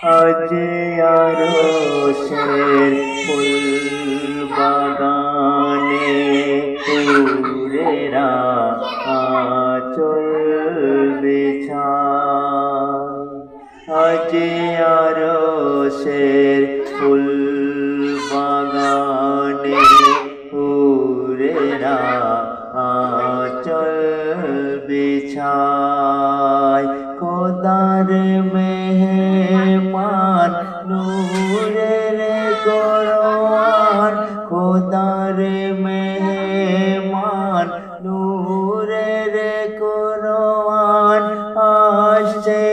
আজ আরশের ফুল বাগানে হুরেরা আঁচল বিছায়। আজ আরশের ফুল বাগানে হুরেরা আঁচল বিছায়। খোদার মেহমান নূরের কোরআন, খোদার মেহমান নূরের কোরআন আসছে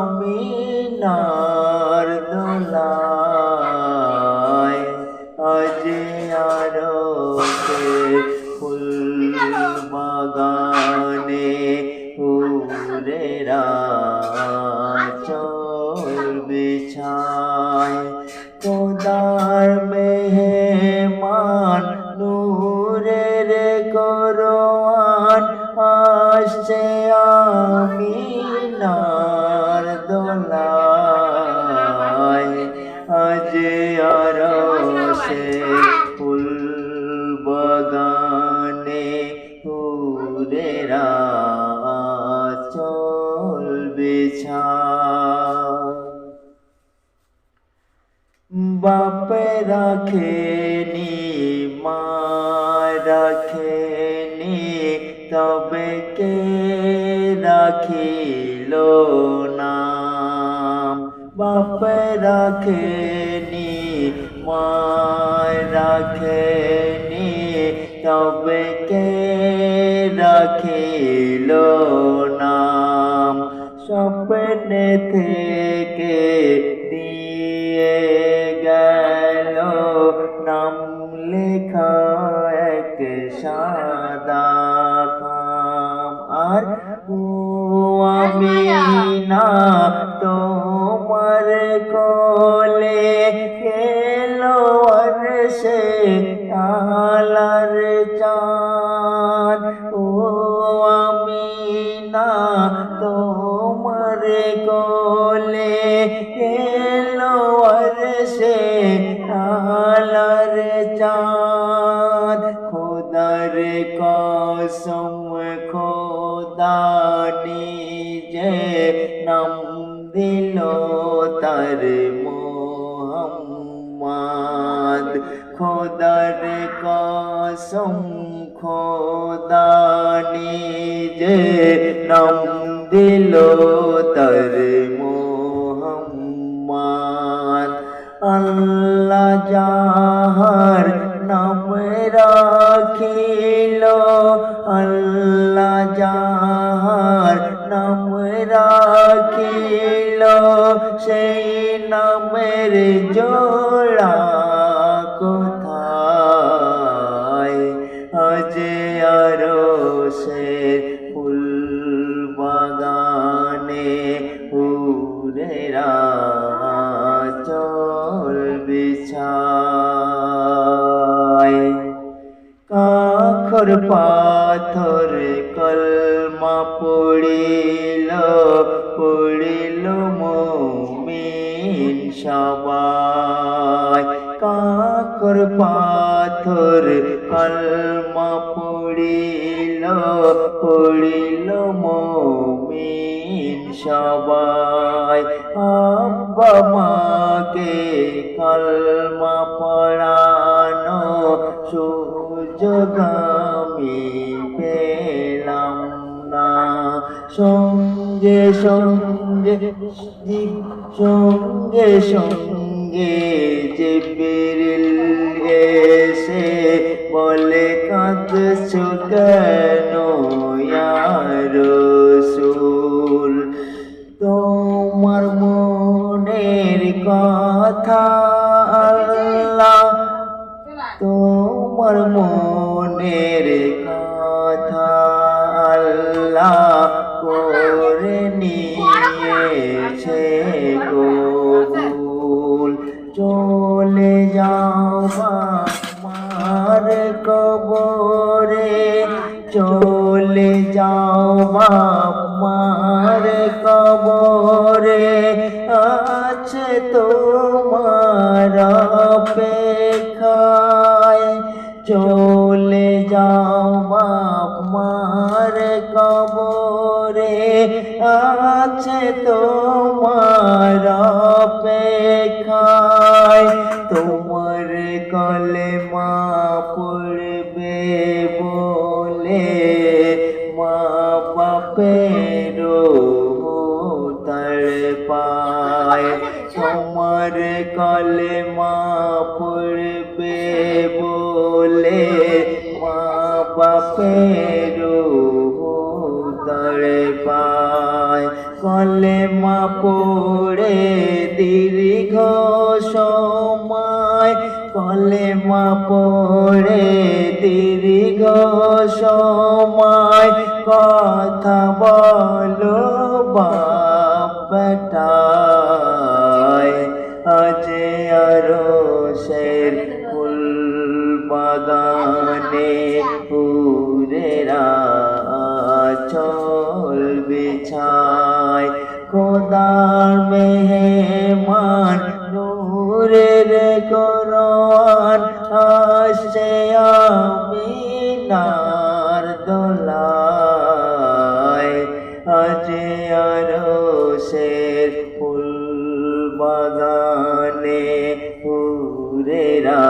আমিনার দোলায়। আজ আরশের ফুল বাগানে হুরেরা আঁচল বিছায়। খোদার মেহমান নূরের কোরআন আসছে আমিনার দোলায়। আজ আরশের ফুল বাগানে হুরেরা আঁচল বিছায়। বাপ রাখেনি মা রাখেনি তবে কে রাখিল নাম। বাপ রাখেনি মা রাখেনি তবে কে রাখিল নাম। স্বপ্নে থেকে দিয়ে গেল নাম লেখা এক সাদা খাম। আর আমিনা তোমার কোলে এলো আরশে আলার চাঁদ। ও আমিনা তোমার কোলে এলো আরশে আলার চাঁদ। খোদার কসম খোদা নিজে নাম দিল তার মোহাম্মদ। খোদার কসম খোদা নিজে নাম দিল তার মোহাম্মদ। আল্লাহ যাহার নাম রাখিল, আল্লাহ যাহার নাম রাখিল সেই নামের জোড়া কোথায়। আজ আরশের ফুল বাগানে হুরেরা আঁচল বিছায়। কাখর পাথর কলমা পড়িল পড়িল মুমিন সবাই। কাখর পাথর কলমা পড়িল পড়িল মুমিন সবাই। আব্বা মাকে কলমা পড়ানো সুযোগ আমি পেলাম না। সঙ্গে সঙ্গে সঙ্গে সঙ্গে জিবরিল এসে বলে কাঁদছো কেন ইয়া রাসূল। তোমার মনের কথা আল্লাহ, তোমার মনের কথা আল্লাহ করে নিয়েছে কবুল। চলে যাও আমার কবরে, চলে যাও আমার কবরে। আছে তোমার অপেক্ষায়। চলে যাও বাপ মার কবরে, আছে তোমার অপেক্ষায়। তোমার কলেমা পড়বে বলে মা বাপের তড়পায়। তোমার কলেমা পড়বে বলে মা বাপের তড়পায়। কলেমা পড়ে দীর্ঘ সময়, কলেমা পড়ে দীর্ঘ সময়, কথা বলো বাপ বেটায়। আজ আরশের ফুল বাগানে হুরেরা চল বিছায়। খোদার মেহমান নূরের কোরআন আসছে আমিনার দোলায়। আজ আরশের ফুল বাগানে হুরেরা